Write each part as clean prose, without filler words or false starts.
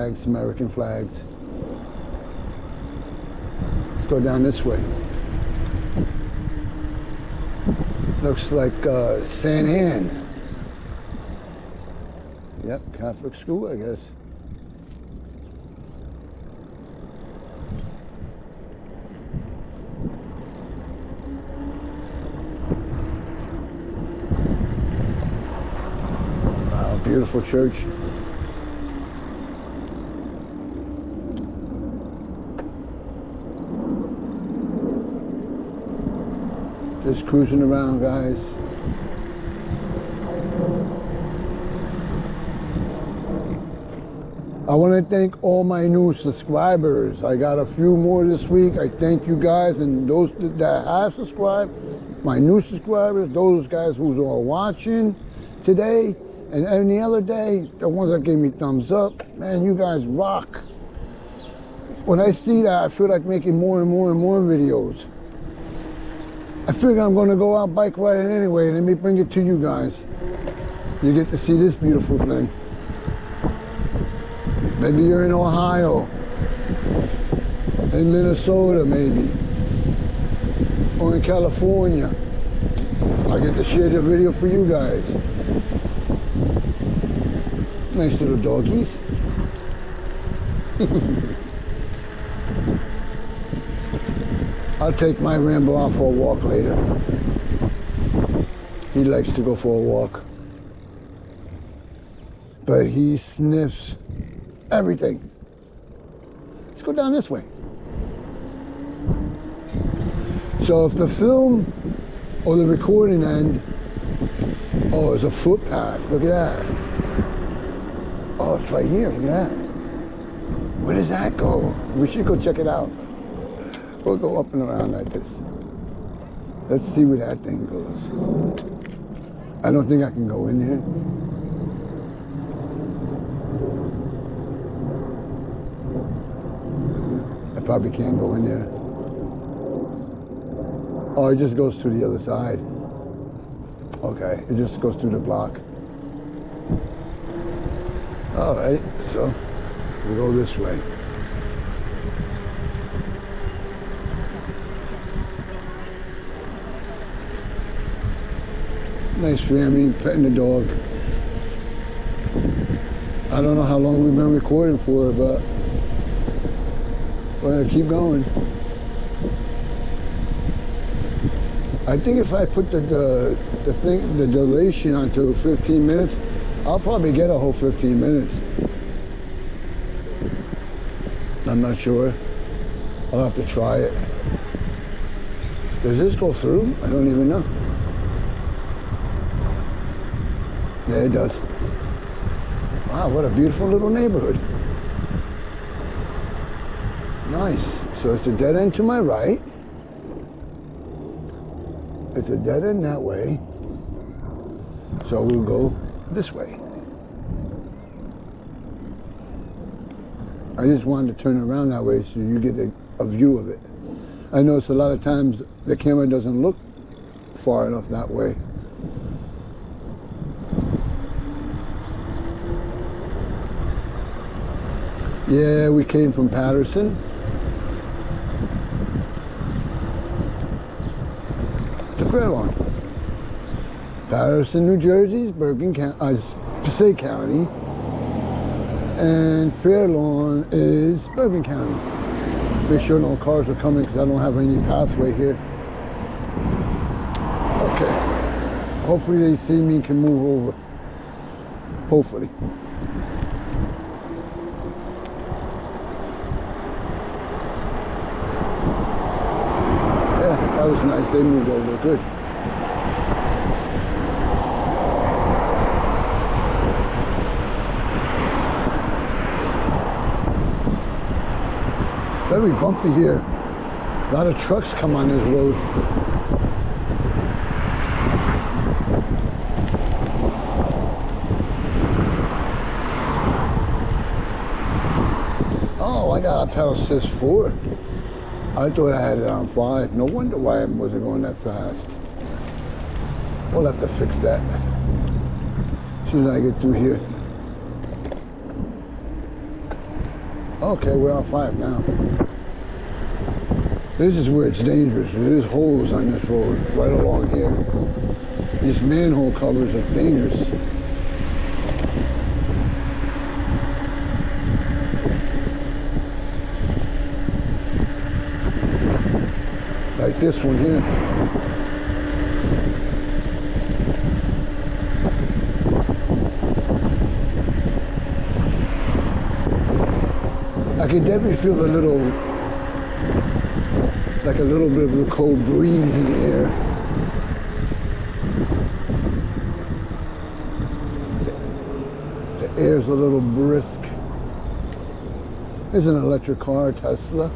Flags, American flags. Let's go down this way. Looks like San Ann. Yep, Catholic school, I guess. Wow, beautiful church. Just cruising around, guys. I want to thank all my new subscribers. I got a few more this week. I thank you guys, and those that have subscribed, my new subscribers, those guys who are watching today and any other day, the ones that gave me thumbs up. Man, you guys rock. When I see that, I feel like making more and more and more videos. I figure I'm going to go out bike riding anyway. Let me bring it to you guys. You get to see this beautiful thing. Maybe you're in Ohio, in Minnesota maybe, or in California. I get to share the video for you guys. Nice little doggies. I'll take my Rambo out for a walk later. He likes to go for a walk. But he sniffs everything. Let's go down this way. So if the film or the recording end, oh, there's a footpath. Look at that. Oh, it's right here. Look at that. Where does that go? We should go check it out. We'll go up and around like this. Let's see where that thing goes. I don't think I can go in here. I probably can't go in there. Oh, it just goes to the other side. Okay, it just goes through the block. All right, so we go this way. Nice family, petting the dog. I don't know how long we've been recording for, but we're gonna keep going. I think if I put the duration onto 15 minutes, I'll probably get a whole 15 minutes. I'm not sure. I'll have to try it. Does this go through? I don't even know. Yeah, it does. Wow, what a beautiful little neighborhood. Nice. So it's a dead end to my right. It's a dead end that way. So we'll go this way. I just wanted to turn around that way so you get a view of it. I notice a lot of times the camera doesn't look far enough that way. Yeah, we came from Patterson. To Fairlawn. Patterson, New Jersey is Passaic County. And Fairlawn is Bergen County. Make sure no cars are coming because I don't have any pathway here. Okay. Hopefully they see me and can move over. Hopefully. That was nice, they moved over, good. Very bumpy here. A lot of trucks come on this road. Oh, I got a pedal assist 4. I thought I had it on 5. No wonder why I wasn't going that fast. We'll have to fix that as soon as I get through here. Okay, we're on 5 now. This is where it's dangerous. There's holes on this road right along here. These manhole covers are dangerous. Like this one here. I can definitely feel a little, like a little bit of a cold breeze in the air. The air's a little brisk. There's an electric car, Tesla.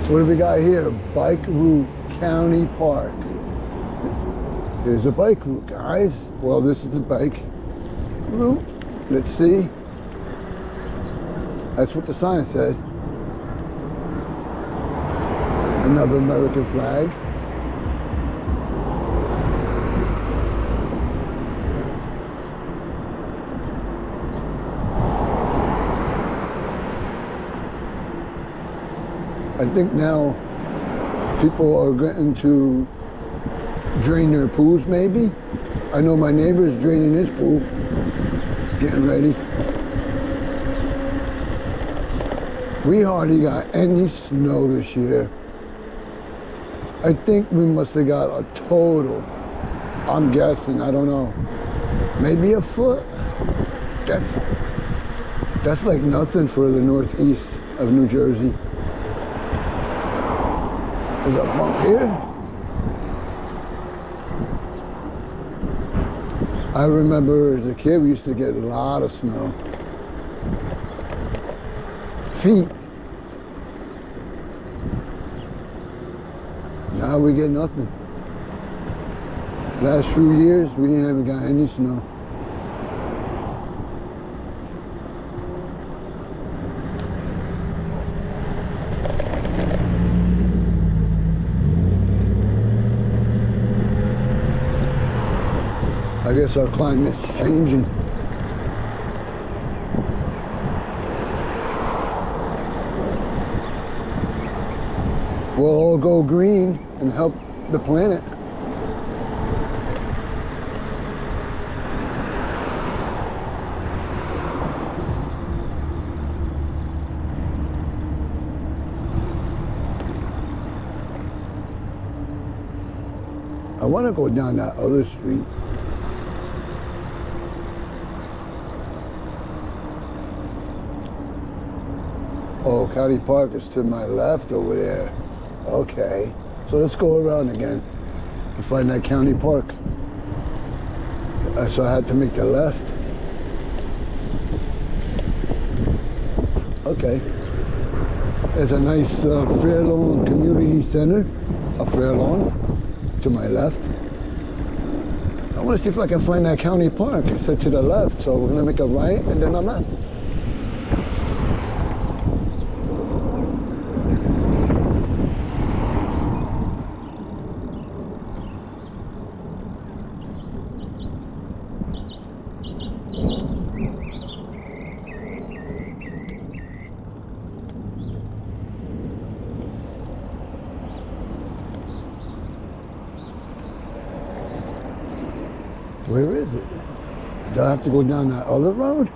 What do we got here? Bike route, County Park. Here's a bike route, guys. Well, this is the bike route. Let's see. That's what the sign said. Another American flag. I think now people are getting to drain their pools, maybe. I know my neighbor's draining his pool, getting ready. We hardly got any snow this year. I think we must have got a total, I'm guessing, I don't know, maybe a foot. That's like nothing for the northeast of New Jersey. There's a bump here. I remember as a kid we used to get a lot of snow. Feet. Now we get nothing. Last few years we haven't got any snow. I guess our climate's changing. We'll all go green and help the planet. I want to go down that other street. Oh, County Park is to my left over there. Okay, so let's go around again and find that County Park. So I had to make the left. Okay. There's a nice Fairlawn Community Center, a Fairlawn, to my left. I want to see if I can find that County Park. I said to the left, so we're going to make a right and then a left. Where is it? Do I have to go down that other road?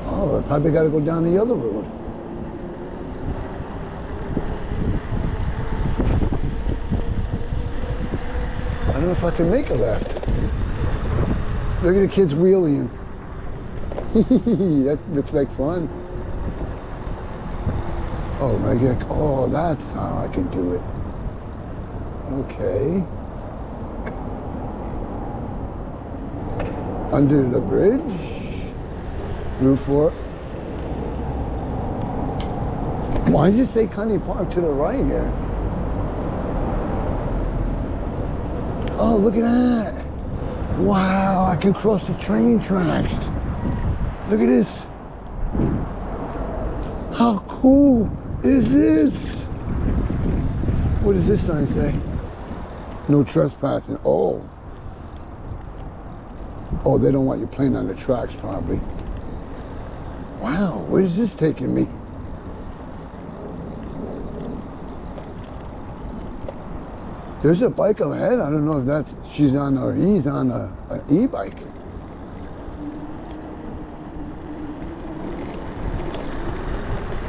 Oh, I probably got to go down the other road. I don't know if I can make a left. Look at the kids wheeling. That looks like fun. Oh my God. Oh, that's how I can do it. Okay. Under the bridge, Route 4. Why does it say County Park to the right here? Oh, look at that. Wow, I can cross the train tracks. Look at this. How cool is this? What does this sign say? No trespassing. Oh. Oh, they don't want you playing on the tracks, probably. Wow, where is this taking me? There's a bike ahead. I don't know if that's she's on or he's on an e-bike.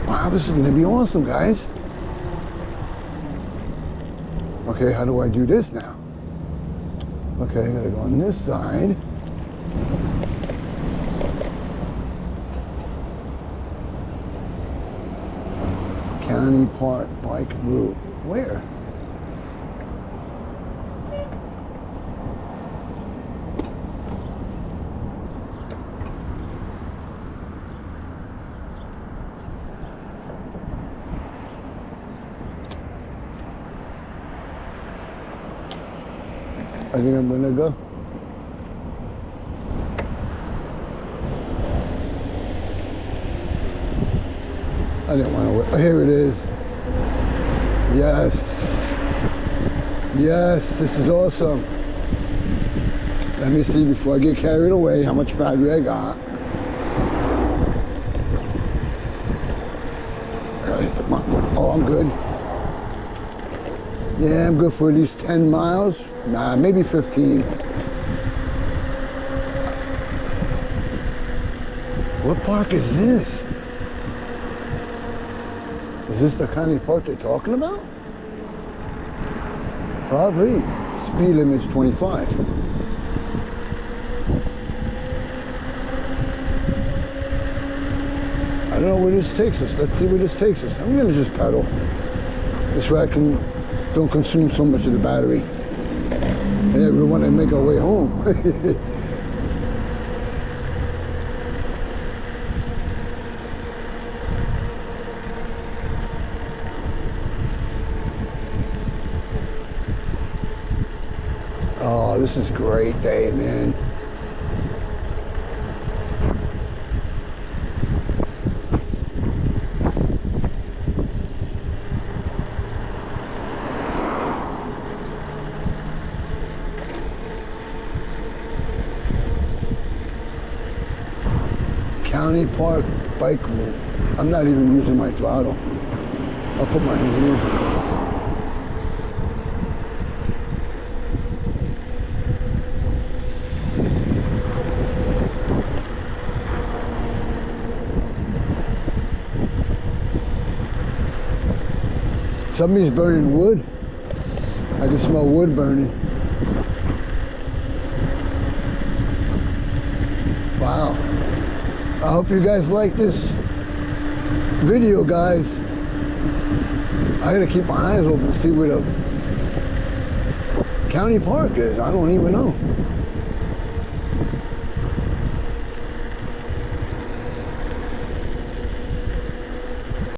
Wow, this is gonna be awesome, guys. Okay, how do I do this now? Okay, I gotta go on this side. County Park Bike Route. Where? I think I'm gonna go. I didn't want to wait. Oh, here it is. Yes. Yes, this is awesome. Let me see before I get carried away how much battery I got. Oh, I'm good. Yeah, I'm good for at least 10 miles. Nah, maybe 15. What park is this? Is this the kind of park they're talking about? Probably. Speed limit is 25. I don't know where this takes us. Let's see where this takes us. I'm gonna just pedal. This way I don't consume so much of the battery. Yeah, we want to make our way home. Oh, this is a great day, man. County Park Bike Route. I'm not even using my throttle. I'll put my hand here. Somebody's burning wood. I can smell wood burning. Wow. I hope you guys like this video, guys. I gotta keep my eyes open to see where the county park is. I don't even know.